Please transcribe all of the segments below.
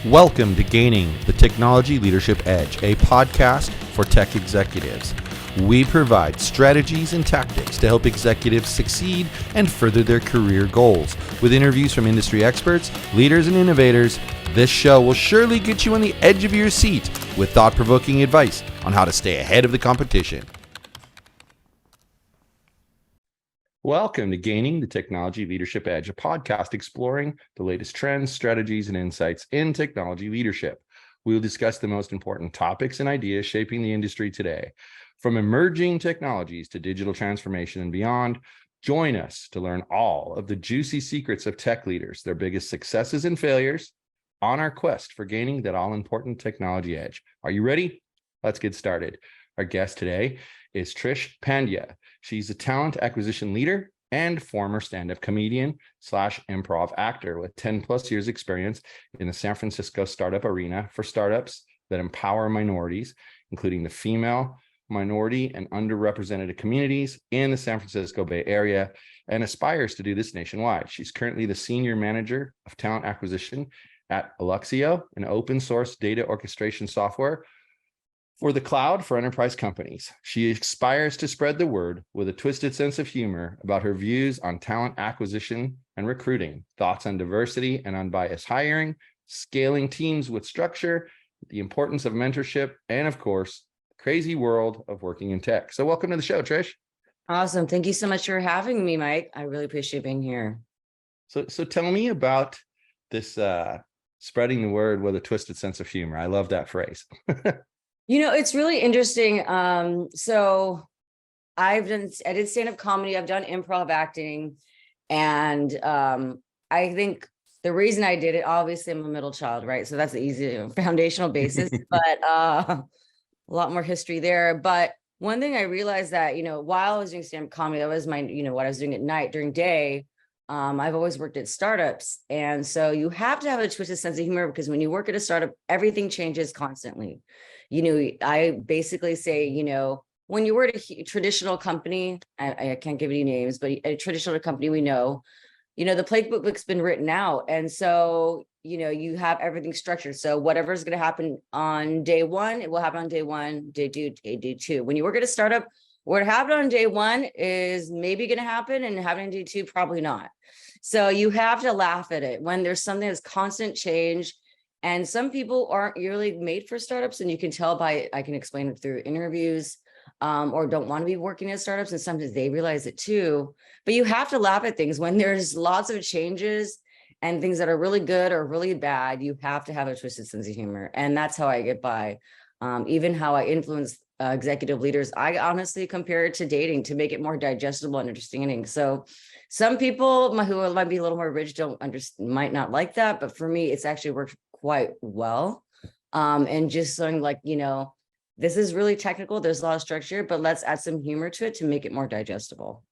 Welcome to Gaining the Technology Leadership Edge, a podcast for tech executives. We provide strategies and tactics to help executives succeed and further their career goals. With interviews from industry experts, leaders, and innovators, this show will surely get you on the edge of your seat with thought-provoking advice on how to stay ahead of the competition. Welcome to Gaining the Technology Leadership Edge, a podcast exploring the latest trends, strategies, and insights in technology leadership. We will discuss the most important topics and ideas shaping the industry today. From emerging technologies to digital transformation and beyond, join us to learn all of the juicy secrets of tech leaders, their biggest successes and failures, on our quest for gaining that all-important technology edge. Are you ready? Let's get started. Our guest today is Trish Pandia. She's a talent acquisition leader and former stand-up comedian / improv actor with 10 plus years experience in the San Francisco startup arena for startups that empower minorities, including the female, minority, and underrepresented communities in the San Francisco Bay Area, and aspires to do this nationwide. She's currently the senior manager of talent acquisition at Alluxio, an open source data orchestration software for the cloud for enterprise companies. She aspires to spread the word with a twisted sense of humor about her views on talent acquisition and recruiting, thoughts on diversity and unbiased hiring, scaling teams with structure, the importance of mentorship, and of course, the crazy world of working in tech. So welcome to the show, Trish. Awesome. Thank you so much for having me, Mike. I really appreciate being here. So tell me about this spreading the word with a twisted sense of humor. I love that phrase. It's really interesting. So I did stand-up comedy, I've done improv acting, and I think the reason I did it, obviously I'm a middle child, right? So that's the easy foundational basis, but a lot more history there. But one thing I realized that, while I was doing stand-up comedy, that was my, what I was doing at night. During day, I've always worked at startups. And so you have to have a twisted sense of humor, because when you work at a startup, everything changes constantly. I basically say, when you work at a traditional company, I can't give any names, but a traditional company, we know, the playbook's been written out. And so, you have everything structured. So whatever's going to happen on day one, it will happen on day one, day two. When you work at a startup, what happened on day one is maybe going to happen, and happening on day two, probably not. So you have to laugh at it when there's something that's constant change. And some people aren't really made for startups, and you can tell by, I can explain it through interviews, or don't want to be working at startups. And sometimes they realize it too, but you have to laugh at things when there's lots of changes and things that are really good or really bad. You have to have a twisted sense of humor. And that's how I get by. Even how I influence executive leaders, I honestly compare it to dating to make it more digestible and understanding. So some people who might be a little more rich might not like that, but for me, it's actually worked quite well. And just saying, this is really technical, there's a lot of structure, but let's add some humor to it to make it more digestible.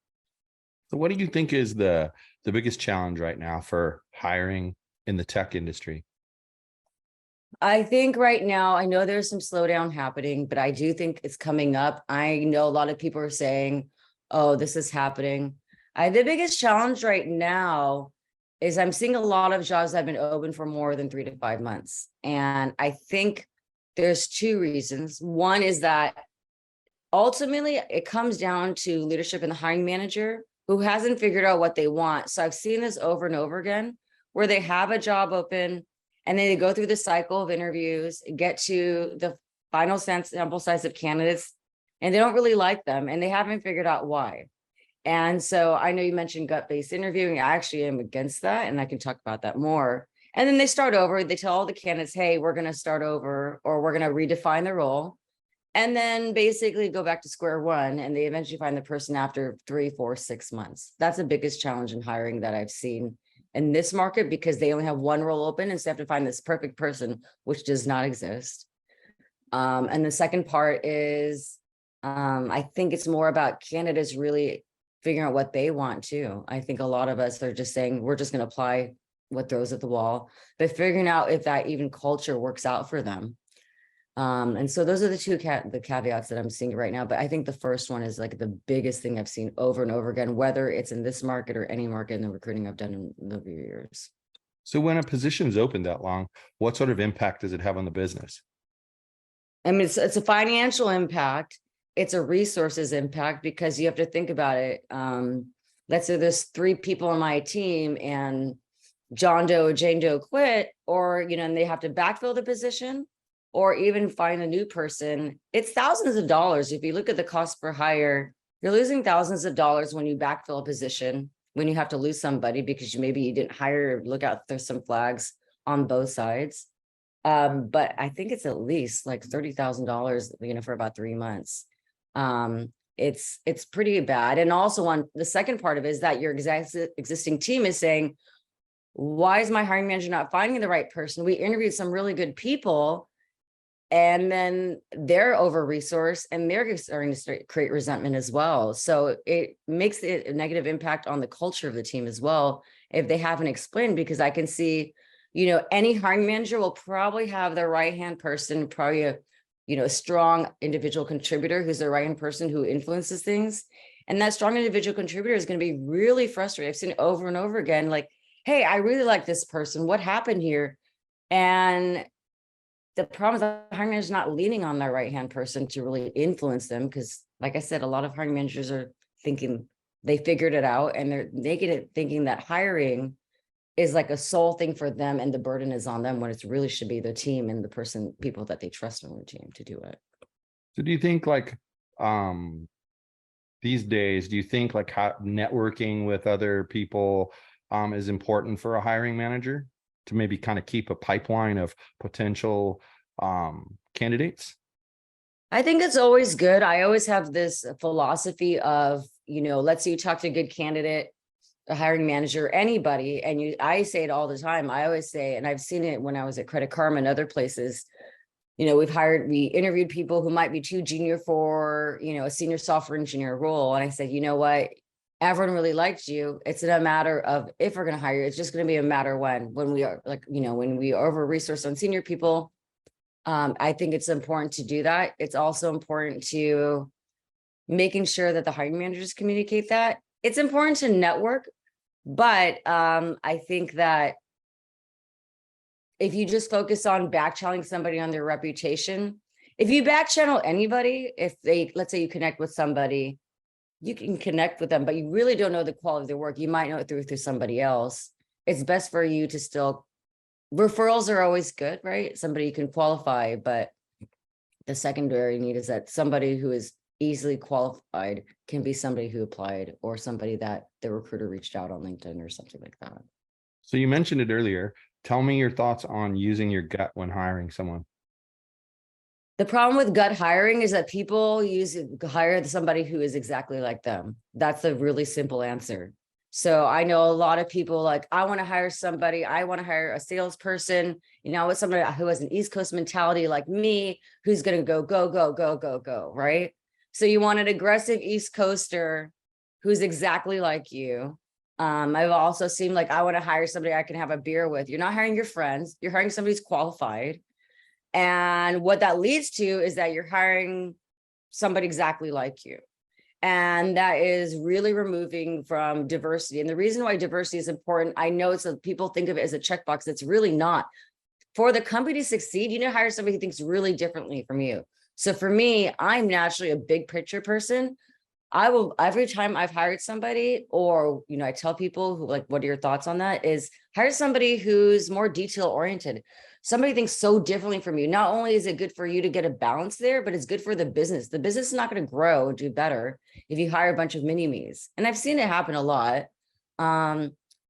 So what do you think is the biggest challenge right now for hiring in the tech industry? I think right now, I know there's some slowdown happening, but I do think it's coming up. I know a lot of people are saying, oh, this is happening. The biggest challenge right now is I'm seeing a lot of jobs that have been open for more than 3 to 5 months. And I think there's two reasons. One is that ultimately it comes down to leadership and the hiring manager who hasn't figured out what they want. So I've seen this over and over again, where they have a job open and then they go through the cycle of interviews, get to the final sample size of candidates, and they don't really like them, and they haven't figured out why. And so I know you mentioned gut-based interviewing. I actually am against that, and I can talk about that more. And then they start over. They tell all the candidates, hey, we're going to start over, or we're going to redefine the role. And then basically go back to square one, and they eventually find the person after 3, 4, 6 months. That's the biggest challenge in hiring that I've seen in this market, because they only have one role open, and so they have to find this perfect person, which does not exist. And the second part is, I think it's more about candidates really figuring out what they want too. I think a lot of us are just saying, we're just going to apply what throws at the wall, but figuring out if that even culture works out for them. And so those are the two the caveats that I'm seeing right now. But I think the first one is the biggest thing I've seen over and over again, whether it's in this market or any market in the recruiting I've done in the years. So when a position is open that long, what sort of impact does it have on the business? I mean, it's a financial impact. It's a resources impact because you have to think about it. Let's say there's 3 people on my team and John Doe or Jane Doe quit, or, and they have to backfill the position or even find a new person. It's thousands of dollars. If you look at the cost per hire, you're losing thousands of dollars when you backfill a position, when you have to lose somebody because maybe you didn't hire, look out, there's some flags on both sides. But I think it's at least like $30,000, for about 3 months. It's pretty bad. And also on the second part of it is that your existing team is saying, why is my hiring manager not finding the right person? We interviewed some really good people and then they're over resourced and they're starting to create resentment as well. So it makes it a negative impact on the culture of the team as well if they haven't explained, because I can see, any hiring manager will probably have their right-hand person, probably a strong individual contributor who's the right-hand person who influences things. And that strong individual contributor is going to be really frustrated. I've seen it over and over again, like, hey, I really like this person. What happened here? And the problem is the hiring manager is not leaning on their right-hand person to really influence them. Because like I said, a lot of hiring managers are thinking they figured it out and they're making it thinking that hiring is like a sole thing for them and the burden is on them when it really should be the team and the people that they trust on their team to do it. So do you think these days, do you think like how networking with other people is important for a hiring manager to maybe kind of keep a pipeline of potential candidates? I think it's always good. I always have this philosophy of, let's say you talk to a good candidate, a hiring manager, anybody, and I say it all the time. I always say, and I've seen it when I was at Credit Karma and other places, we interviewed people who might be too junior for, a senior software engineer role. And I said, you know what? Everyone really liked you. It's not a matter of if we're going to hire you. It's just going to be a matter when we are when we over resource on senior people. I think it's important to do that. It's also important to making sure that the hiring managers communicate that. It's important to network, but I think that if you just focus on back-channeling somebody on their reputation, if you back-channel anybody, let's say you connect with somebody, you can connect with them, but you really don't know the quality of their work. You might know it through somebody else. It's best for you to still, referrals are always good, right? Somebody you can qualify, but the secondary need is that somebody who is easily qualified can be somebody who applied or somebody that the recruiter reached out on LinkedIn or something like that. So you mentioned it earlier. Tell me your thoughts on using your gut when hiring someone. The problem with gut hiring is that people hire somebody who is exactly like them. That's a really simple answer. So I know a lot of people like, I want to hire somebody. I want to hire a salesperson, with somebody who has an East Coast mentality like me, who's going to go, go, go, go, go, go, right? So you want an aggressive East Coaster who's exactly like you. I've also seen like, I want to hire somebody I can have a beer with. You're not hiring your friends. You're hiring somebody who's qualified. And what that leads to is that you're hiring somebody exactly like you. And that is really removing from diversity. And the reason why diversity is important, I know people think of it as a checkbox. It's really not. For the company to succeed, you need to hire somebody who thinks really differently from you. So for me, I'm naturally a big picture person. I will, every time I've hired somebody, or, I tell people who like, what are your thoughts on that, is hire somebody who's more detail oriented. Somebody thinks so differently from you. Not only is it good for you to get a balance there, but it's good for the business. The business is not going to grow, do better if you hire a bunch of mini-me's. And I've seen it happen a lot.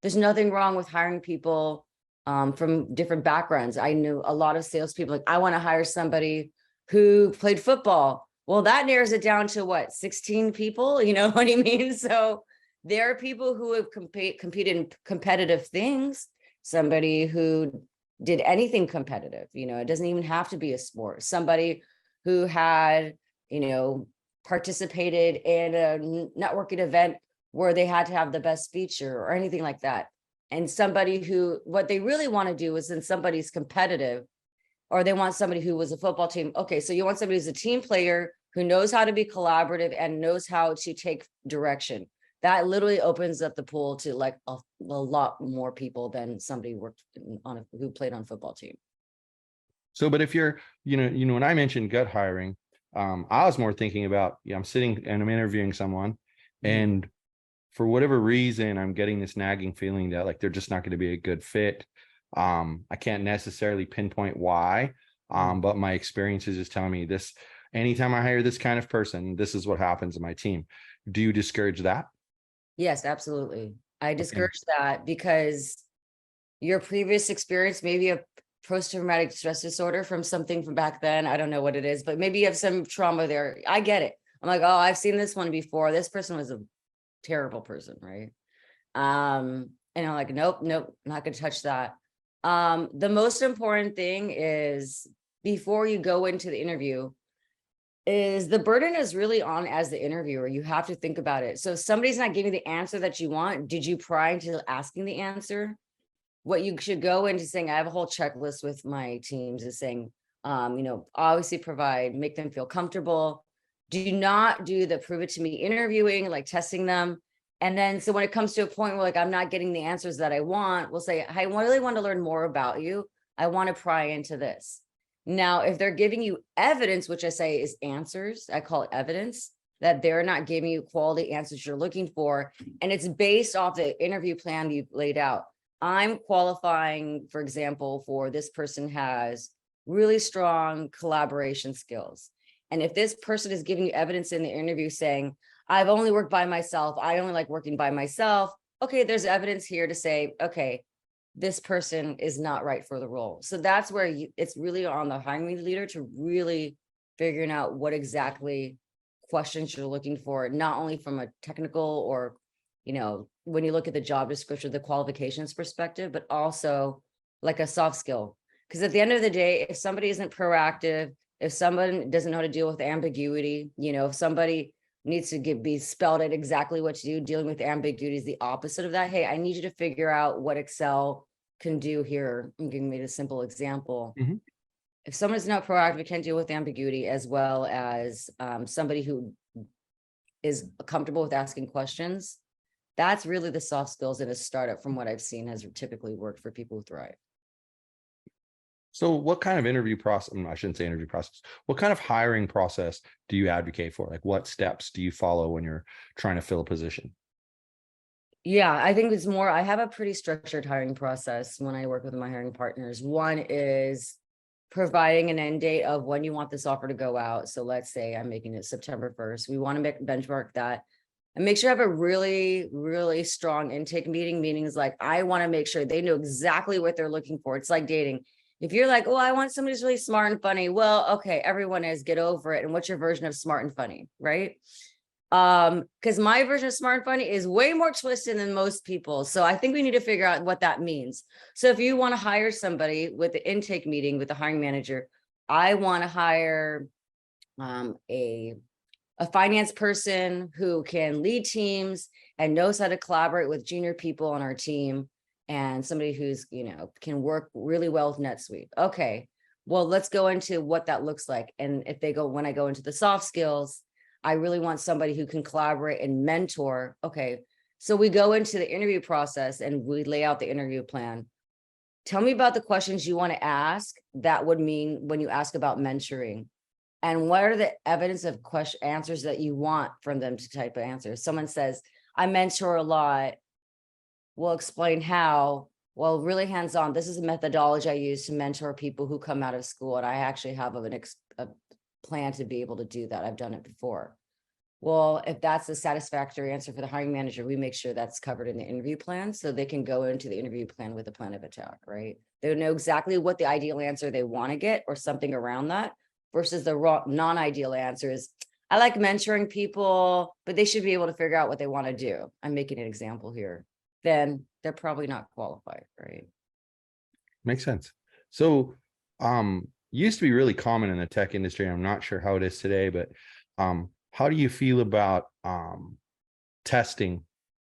There's nothing wrong with hiring people from different backgrounds. I knew a lot of salespeople, like, I want to hire somebody who played football. Well, that narrows it down to what, 16 people? You know what I mean? So there are people who have competed in competitive things. Somebody who did anything competitive, it doesn't even have to be a sport. Somebody who had, participated in a networking event where they had to have the best feature or anything like that. And somebody who, what they really want to do is when somebody's competitive, or they want somebody who was a football team. Okay, so you want somebody who's a team player who knows how to be collaborative and knows how to take direction. that literally opens up the pool to like a lot more people than somebody worked who played on football team. So, but if you're, when I mentioned gut hiring, I was more thinking about, I'm sitting and I'm interviewing someone, and for whatever reason, I'm getting this nagging feeling that like they're just not going to be a good fit. I can't necessarily pinpoint why, but my experiences is telling me this. Anytime I hire this kind of person, this is what happens in my team. Do you discourage that? Yes, absolutely. I discourage that because your previous experience, maybe a post-traumatic stress disorder from something from back then. I don't know what it is, but maybe you have some trauma there. I get it. I'm like, oh, I've seen this one before. This person was a terrible person, right? And I'm like, nope, not gonna touch that. The most important thing is before you go into the interview, is the burden is really on as the interviewer. You have to think about it. So if somebody's not giving the answer that you want, did you pry into asking the answer? What you should go into saying, I have a whole checklist with my teams is saying, obviously provide, make them feel comfortable. Do not do the prove it to me interviewing, like testing them. And then, so when it comes to a point where like, I'm not getting the answers that I want, we'll say, I really want to learn more about you. I want to pry into this. Now, if they're giving you evidence, which I say is answers, I call it evidence, that they're not giving you quality answers you're looking for, and it's based off the interview plan you've laid out. I'm qualifying, for example, for this person has really strong collaboration skills. And if this person is giving you evidence in the interview saying, I've only worked by myself, I only like working by myself. Okay, there's evidence here to say, okay, this person is not right for the role. So that's where it's really on the hiring leader to really figuring out what exactly questions you're looking for, not only from a technical or, when you look at the job description, the qualifications perspective, but also like a soft skill. Because at the end of the day, if somebody isn't proactive, if someone doesn't know how to deal with ambiguity, if somebody needs to be spelled out exactly what to do, dealing with ambiguity is the opposite of that. Hey, I need you to figure out what Excel can do here. I'm giving you a simple example. If someone's not proactive, can't deal with ambiguity, as well as somebody who is comfortable with asking questions, that's really the soft skills in a startup, from what I've seen, has typically worked for people who thrive. So what kind of interview process, I shouldn't say interview process, what kind of hiring process do you advocate for? Like what steps do you follow when you're trying to fill a position? Yeah, I think it's more, I have a pretty structured hiring process when I work with my hiring partners. One is providing an end date of when you want this offer to go out. So let's say I'm making it September 1st. We want to benchmark that and make sure I have a really, really strong intake meeting. Meetings like, I want to make sure they know exactly what they're looking for. It's like dating. If you're like, oh, I want somebody who's really smart and funny. Well, okay, everyone is, get over it. And what's your version of smart and funny, right? Because my version of smart and funny is way more twisted than most people. So I think we need to figure out what that means. So if you want to hire somebody with the intake meeting with the hiring manager, I want to hire a finance person who can lead teams and knows how to collaborate with junior people on our team, and somebody who's, can work really well with NetSuite. Okay, well, let's go into what that looks like. And if when I go into the soft skills, I really want somebody who can collaborate and mentor. Okay, so we go into the interview process and we lay out the interview plan. Tell me about the questions you want to ask. That would mean when you ask about mentoring. And what are the evidence of answers that you want from them to type of answers? Someone says, I mentor a lot. We'll explain how. Well, really hands-on. This is a methodology I use to mentor people who come out of school. And I actually have a plan to be able to do that. I've done it before. Well, if that's a satisfactory answer for the hiring manager, we make sure that's covered in the interview plan so they can go into the interview plan with a plan of attack, right? They know exactly what the ideal answer they want to get or something around that, versus the raw non-ideal answer is, I like mentoring people, but they should be able to figure out what they want to do. I'm making an example here. Then they're probably not qualified, right? Makes sense. So used to be really common in the tech industry. I'm not sure how it is today, but how do you feel about testing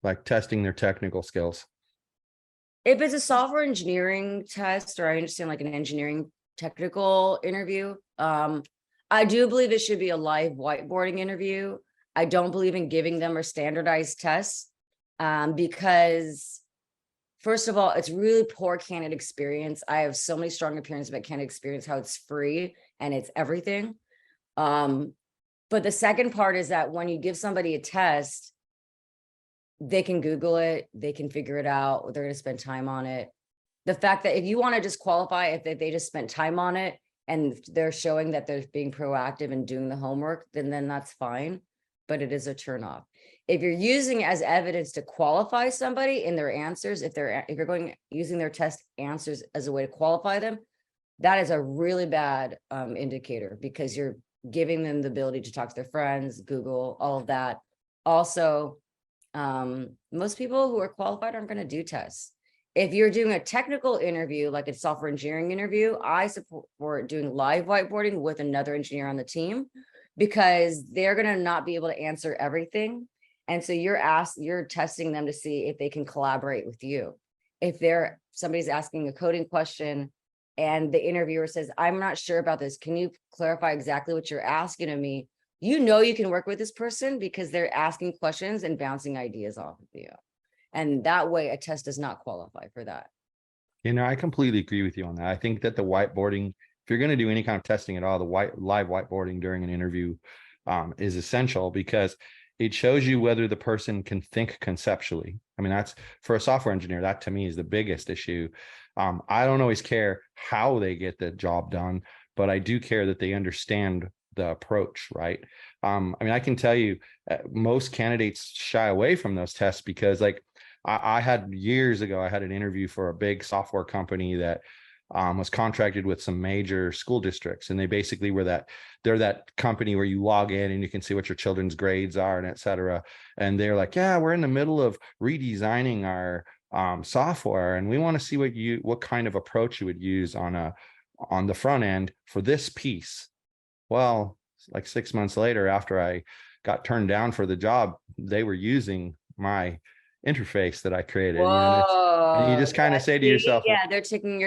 their technical skills? If it's a software engineering test, or I understand like an engineering technical interview, I do believe it should be a live whiteboarding interview. I don't believe in giving them or standardized tests because first of all, it's really poor candidate experience. I have so many strong opinions about candidate experience, how it's free and it's everything. But the second part is that when you give somebody a test, they can Google it, they can figure it out, they're going to spend time on it. The fact that if you want to just qualify, if they just spent time on it and they're showing that they're being proactive and doing the homework, then that's fine, but it is a turnoff. If you're using as evidence to qualify somebody in their answers, if you're going using their test answers as a way to qualify them, that is a really bad indicator, because you're giving them the ability to talk to their friends, Google, all of that. Also, most people who are qualified aren't going to do tests. If you're doing a technical interview, like a software engineering interview, I support doing live whiteboarding with another engineer on the team, because they're going to not be able to answer everything. And so you're testing them to see if they can collaborate with you. If somebody's asking a coding question and the interviewer says, I'm not sure about this, can you clarify exactly what you're asking of me? You know you can work with this person because they're asking questions and bouncing ideas off of you. And that way a test does not qualify for that. I completely agree with you on that. I think that the whiteboarding, if you're going to do any kind of testing at all, the live whiteboarding during an interview is essential, because it shows you whether the person can think conceptually. I mean, that's, for a software engineer, that to me is the biggest issue. I don't always care how they get the job done, but I do care that they understand the approach, right? I mean, I can tell you most candidates shy away from those tests because, like, I had years ago, I had an interview for a big software company that was contracted with some major school districts. And they basically they're that company where you log in and you can see what your children's grades are and et cetera. And they're like, yeah, we're in the middle of redesigning our software, and we want to see what kind of approach you would use on the front end for this piece. Well, like 6 months later, after I got turned down for the job, they were using my interface that I created. Whoa, and you just kind of say to yourself, yeah, they're taking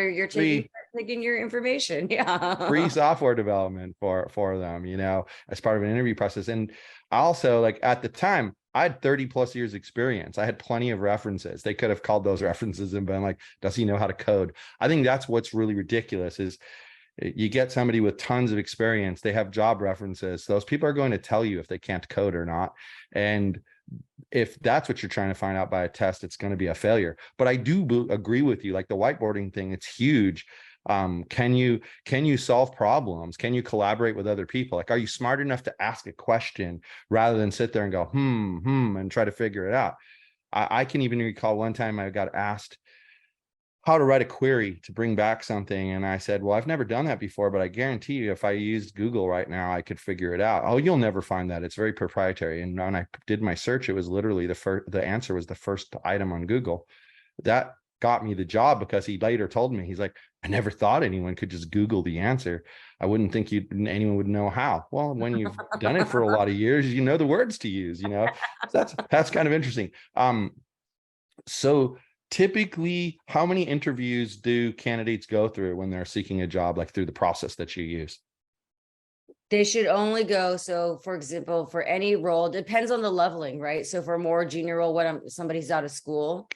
taking your information. Yeah. free software development for them, as part of an interview process. And also, like, at the time, I had 30 plus years experience. I had plenty of references. They could have called those references and been like, does he know how to code? I think that's what's really ridiculous is you get somebody with tons of experience, they have job references. Those people are going to tell you if they can't code or not. And if that's what you're trying to find out by a test, it's going to be a failure. But I do agree with you, like the whiteboarding thing, it's huge. Can you solve problems? Can you collaborate with other people? Like, are you smart enough to ask a question rather than sit there and go, and try to figure it out? I can even recall one time I got asked how to write a query to bring back something. And I said, well, I've never done that before, but I guarantee you, if I used Google right now, I could figure it out. Oh, you'll never find that. It's very proprietary. And when I did my search, it was literally the answer was the first item on Google. That got me the job, because he later told me, he's like, I never thought anyone could just Google the answer. I wouldn't think anyone would know how. Well, when you've done it for a lot of years, you know the words to use, So that's kind of interesting. So typically, how many interviews do candidates go through when they're seeking a job, like through the process that you use? They should only go. So for example, for any role, depends on the leveling, right? So for a more junior role, when somebody's out of school,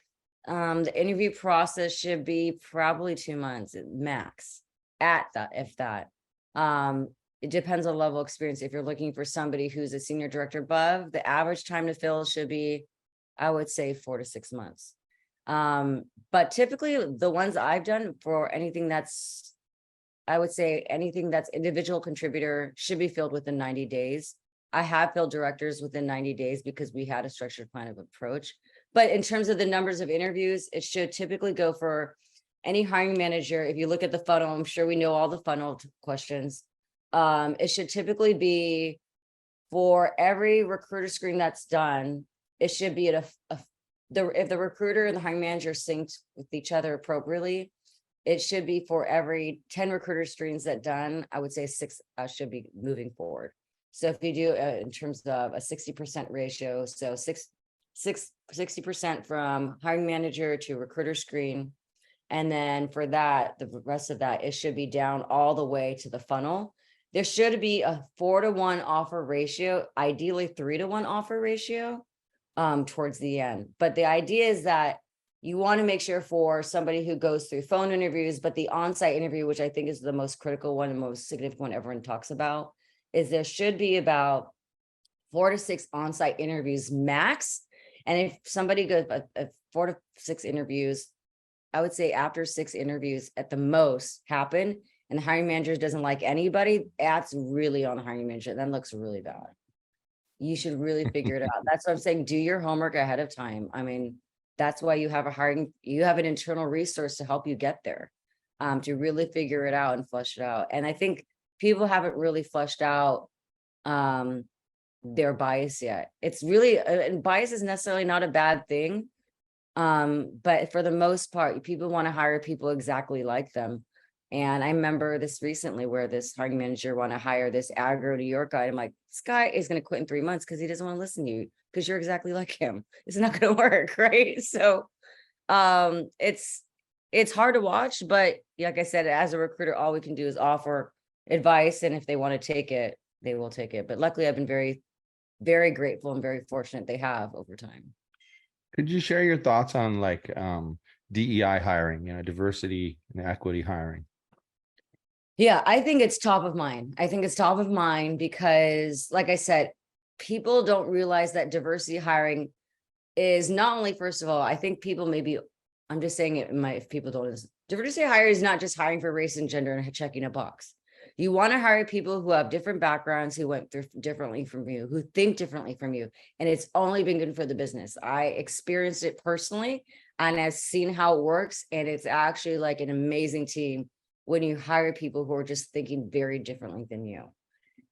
the interview process should be probably 2 months max at that, if that. It depends on level of experience. If you're looking for somebody who's a senior director above, the average time to fill should be, I would say, 4 to 6 months. But typically the ones I've done for anything that's, I would say anything that's individual contributor should be filled within 90 days. I have filled directors within 90 days because we had a structured plan of approach. But in terms of the numbers of interviews, it should typically go for any hiring manager. If you look at the funnel, I'm sure we know all the funnel questions. It should typically be, for every recruiter screen that's done, it should be at if the recruiter and the hiring manager synced with each other appropriately, it should be for every 10 recruiter screens that done, I would say 6 should be moving forward. So if you do in terms of a 60% ratio, so 60% from hiring manager to recruiter screen. And then for that, the rest of that, it should be down all the way to the funnel. there should be a 4-to-1 offer ratio, ideally 3-to-1 offer ratio towards the end. But the idea is that you want to make sure for somebody who goes through phone interviews, but the on-site interview, which I think is the most critical one and most significant one everyone talks about, is there should be about 4 to 6 on-site interviews max. And if somebody goes 4 to 6 interviews, I would say after 6 interviews at the most happen, and the hiring manager doesn't like anybody, that's really on the hiring manager. That looks really bad. You should really figure it out. That's what I'm saying. Do your homework ahead of time. I mean, that's why you have you have an internal resource to help you get there, to really figure it out and flush it out. And I think people haven't really flushed out their bias yet. It's really, and bias is necessarily not a bad thing. But for the most part, people want to hire people exactly like them. And I remember this recently where this hiring manager want to hire this aggro New York guy. I'm like, this guy is going to quit in 3 months because he doesn't want to listen to you because you're exactly like him. It's not going to work, right? So it's hard to watch, but like I said, as a recruiter, all we can do is offer advice. And if they want to take it, they will take it. But luckily, I've been very, very grateful and very fortunate they have over time. Could you share your thoughts on like DEI hiring, diversity and equity hiring? Yeah, I think it's top of mind. I think it's top of mind because, like I said, people don't realize that diversity hiring is not only, first of all, I think people maybe, I'm just saying it, if people don't, diversity hire is not just hiring for race and gender and checking a box. You want to hire people who have different backgrounds, who went through differently from you, who think differently from you. And it's only been good for the business. I experienced it personally and I've seen how it works. And it's actually like an amazing team when you hire people who are just thinking very differently than you.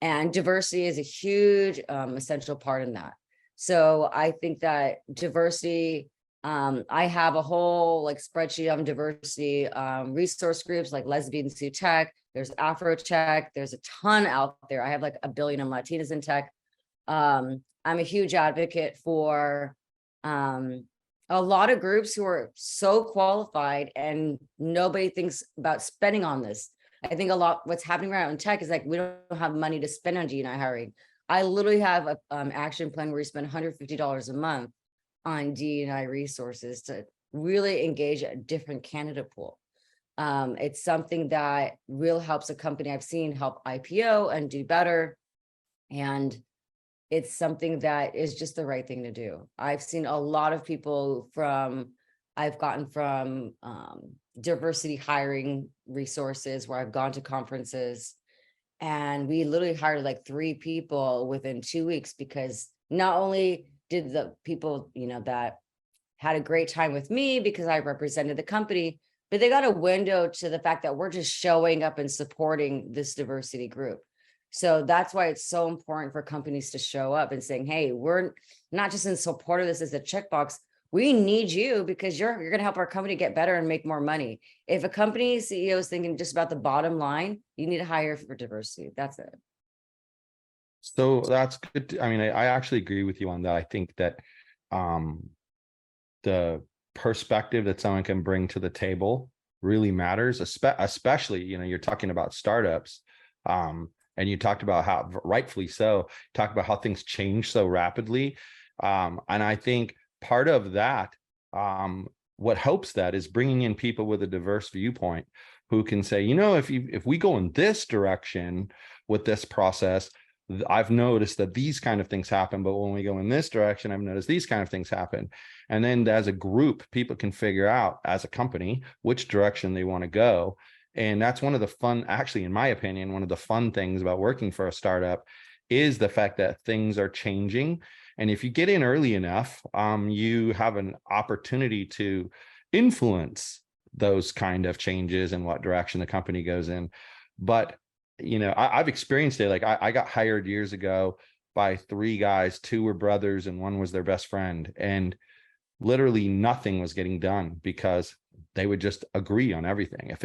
And diversity is a huge essential part in that. So I think that diversity, I have a whole like spreadsheet on diversity resource groups like Lesbians Who Tech, there's Afro Tech, there's a ton out there. I have like 1 billion of Latinas in tech. I'm a huge advocate for a lot of groups who are so qualified and nobody thinks about spending on this. I think a lot what's happening right now in tech is like, we don't have money to spend on D&I hiring. I literally have a action plan where we spend $150 a month on D&I resources to really engage a different candidate pool. It's something that really helps a company I've seen help IPO and do better. And it's something that is just the right thing to do. I've seen a lot of people I've gotten from diversity hiring resources where I've gone to conferences and we literally hired like 3 people within 2 weeks because not only did the people, that had a great time with me because I represented the company, but they got a window to the fact that we're just showing up and supporting this diversity group. So that's why it's so important for companies to show up and saying, hey, we're not just in support of this as a checkbox. We need you because you're going to help our company get better and make more money. If a company CEO is thinking just about the bottom line, you need to hire for diversity. That's it. So that's good. I mean, I actually agree with you on that. I think that the perspective that someone can bring to the table really matters, especially, you're talking about startups. And you talked about how, rightfully so, talk about how things change so rapidly. And I think part of that, what helps that is bringing in people with a diverse viewpoint who can say, if we go in this direction with this process, I've noticed that these kind of things happen, but when we go in this direction, I've noticed these kind of things happen. And then as a group, people can figure out as a company which direction they want to go. And that's one of the fun, actually, in my opinion, one of the fun things about working for a startup is the fact that things are changing. And if you get in early enough, you have an opportunity to influence those kind of changes and what direction the company goes in. But, I've experienced it. Like I got hired years ago by 3 guys, 2 were brothers and 1 was their best friend. And literally nothing was getting done because they would just agree on everything.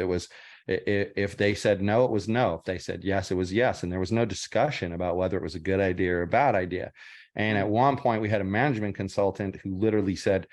If they said no, it was no. If they said yes, it was yes. And there was no discussion about whether it was a good idea or a bad idea. And at one point we had a management consultant who literally said,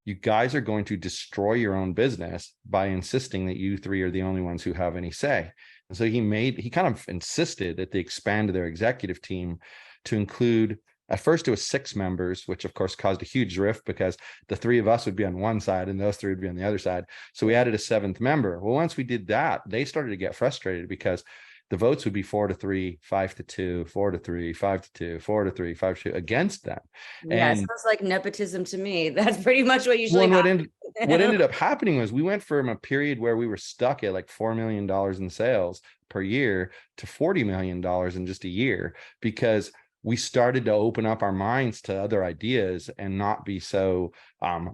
you guys are going to destroy your own business by insisting that you 3 are the only ones who have any say. And so he kind of insisted that they expand their executive team to include, at first it was 6 members, which of course caused a huge rift because the 3 of us would be on one side and those 3 would be on the other side. So we added a 7th member. Well, once we did that, they started to get frustrated because the votes would be 4-3, 5-2, 4-3, 5-2, 4-3, 5-2 against them. Yeah, it And sounds like nepotism to me. That's pretty much what usually what happens. ended up happening was we went from a period where we were stuck at like $4 million in sales per year to $40 million in just a year, because we started to open up our minds to other ideas and not be so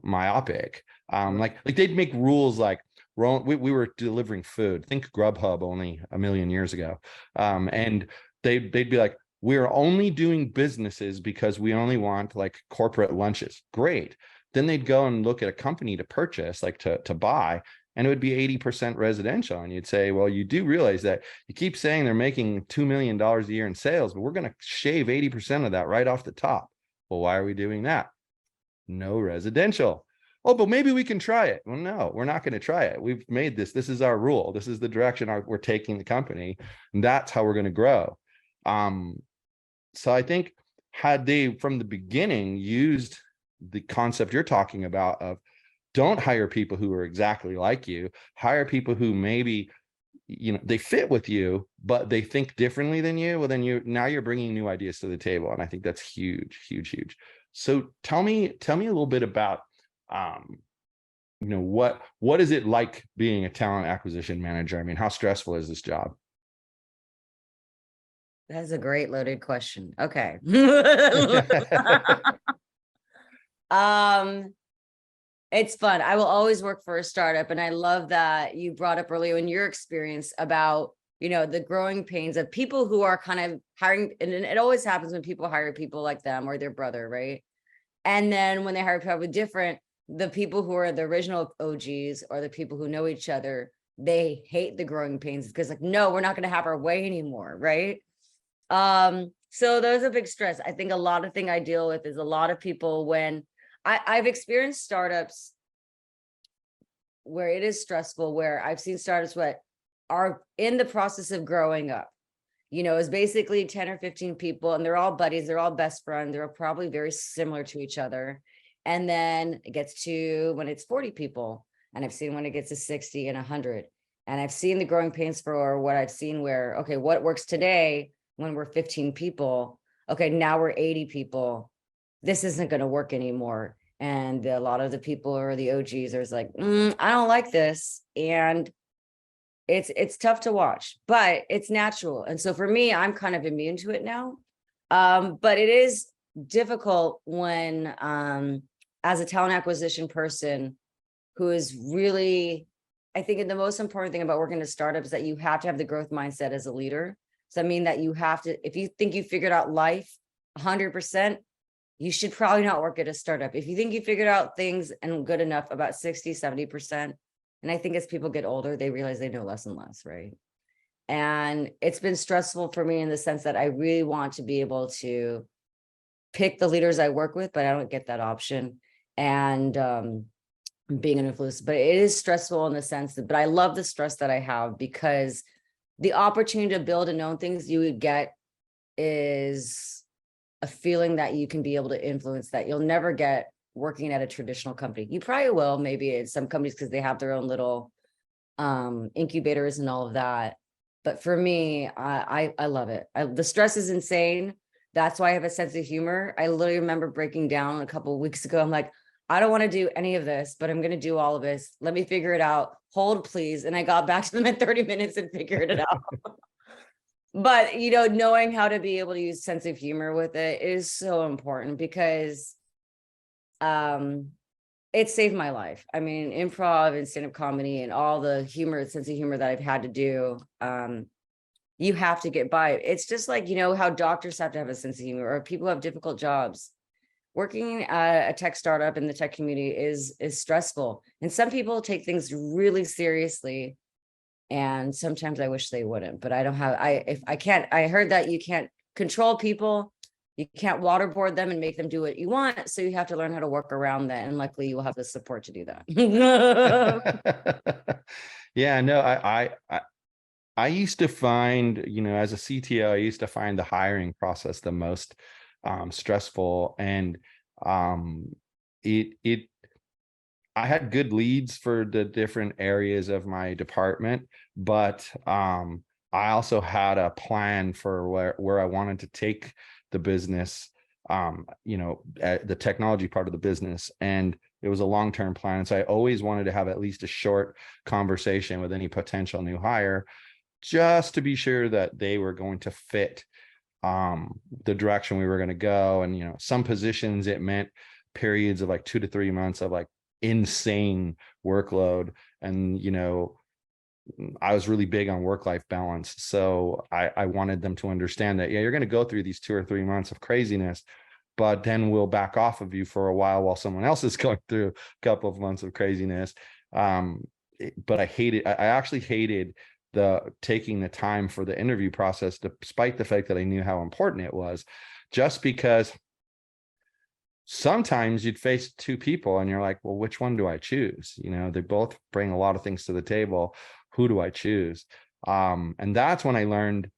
myopic. Like they'd make rules like, we were delivering food. Think Grubhub only a million years ago. And they'd be like, we're only doing businesses because we only want like corporate lunches. Great. Then they'd go and look at a company to purchase, like to buy, and it would be 80% residential. And you'd say, well, you do realize that you keep saying they're making $2 million a year in sales, but we're going to shave 80% of that right off the top. Well, why are we doing that? No residential. Oh, but maybe we can try it. Well, no, we're not going to try it. We've made this. This is our rule. This is the direction we're taking the company. And that's how we're going to grow. So I think had they from the beginning used the concept you're talking about of don't hire people who are exactly like you, hire people who maybe, they fit with you, but they think differently than you. Well, then now you're bringing new ideas to the table. And I think that's huge, huge, huge. So tell me a little bit about, what is it like being a talent acquisition manager? I mean, how stressful is this job? That's a great loaded question. Okay. It's fun. I will always work for a startup. And I love that you brought up earlier in your experience about, the growing pains of people who are kind of hiring. And it always happens when people hire people like them or their brother, right? And then when they hire people different, the people who are the original OGs or the people who know each other, they hate the growing pains because like, no, we're not going to have our way anymore. Right. So there's a big stress. I think a lot of thing I deal with is a lot of people when I've experienced startups where it is stressful, where I've seen startups what are in the process of growing up, is basically 10 or 15 people and they're all buddies. They're all best friends. They're probably very similar to each other. And then it gets to when it's 40 people, and I've seen when it gets to 60 and 100. And I've seen the growing pains for what I've seen where, okay, what works today when we're 15 people, okay, now we're 80 people. This isn't going to work anymore. And a lot of the people or the OGs are like, I don't like this. And it's tough to watch, but it's natural. And so for me, I'm kind of immune to it now. But it is difficult when, as a talent acquisition person who is really, I think the most important thing about working in a startup is that you have to have the growth mindset as a leader. So I mean that you have to, if you think you figured out life 100%, you should probably not work at a startup. If you think you figured out things and good enough about 60, 70%, and I think as people get older, they realize they know less and less, right? And it's been stressful for me in the sense that I really want to be able to pick the leaders I work with, but I don't get that option. And being an influencer, but it is stressful in the sense that, but I love the stress that I have because the opportunity to build and know things you would get is a feeling that you can be able to influence that you'll never get working at a traditional company. You probably will, maybe at some companies because they have their own little incubators and all of that. But for me, I love it. The stress is insane. That's why I have a sense of humor. I literally remember breaking down a couple of weeks ago. I'm like, I don't want to do any of this, but I'm going to do all of this. Let me figure it out. Hold, please. And I got back to them in 30 minutes and figured it out. But, knowing how to be able to use sense of humor with it is so important because it saved my life. I mean, improv and stand-up comedy and all the sense of humor that I've had to do, you have to get by. It's just like, how doctors have to have a sense of humor or people have difficult jobs. Working at a tech startup in the tech community is stressful. And some people take things really seriously. And sometimes I wish they wouldn't, but I don't have, I heard that you can't control people. You can't waterboard them and make them do what you want. So you have to learn how to work around that. And luckily you will have the support to do that. Yeah, no, I used to find, as a CTO, I used to find the hiring process the most stressful, and um, it I had good leads for the different areas of my department, but I also had a plan for where I wanted to take the business, the technology part of the business. And it was a long-term plan. And so I always wanted to have at least a short conversation with any potential new hire, just to be sure that they were going to fit the direction we were going to go. And, some positions, it meant periods of like 2 to 3 months of like insane workload. And, I was really big on work-life balance. So I wanted them to understand that, yeah, you're going to go through these 2 or 3 months of craziness, but then we'll back off of you for a while someone else is going through a couple of months of craziness. But I actually hated taking the time for the interview process, despite the fact that I knew how important it was, just because sometimes you'd face two people and you're like, well, which one do I choose? They both bring a lot of things to the table. Who do I choose? And that's when I learned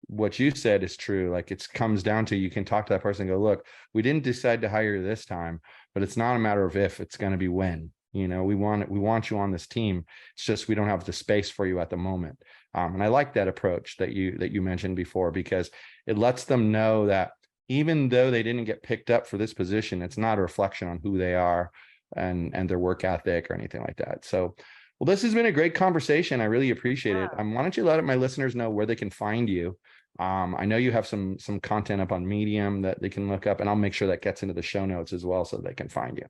what you said is true. Like, it comes down to, you can talk to that person and go, look, we didn't decide to hire you this time, but it's not a matter of if, it's going to be when. We want you on this team. It's just we don't have the space for you at the moment. And I like that approach that you mentioned before, because it lets them know that even though they didn't get picked up for this position, it's not a reflection on who they are and their work ethic or anything like that. So, well, this has been a great conversation. I really appreciate it. Why don't you let my listeners know where they can find you? I know you have some content up on Medium that they can look up, and I'll make sure that gets into the show notes as well so they can find you.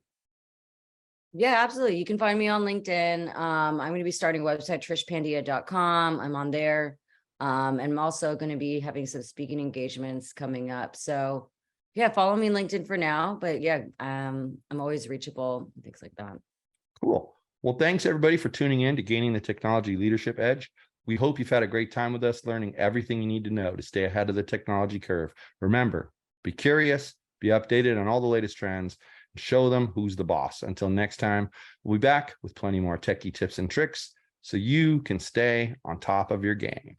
Yeah, absolutely. You can find me on LinkedIn. I'm going to be starting a website, trishpandia.com. I'm on there. And I'm also going to be having some speaking engagements coming up. So yeah, follow me on LinkedIn for now, but yeah, I'm always reachable, things like that. Cool. Well, thanks everybody for tuning in to Gaining the Technology Leadership Edge. We hope you've had a great time with us, learning everything you need to know to stay ahead of the technology curve. Remember, be curious, be updated on all the latest trends, and show them who's the boss. Until next time, we'll be back with plenty more techie tips and tricks so you can stay on top of your game.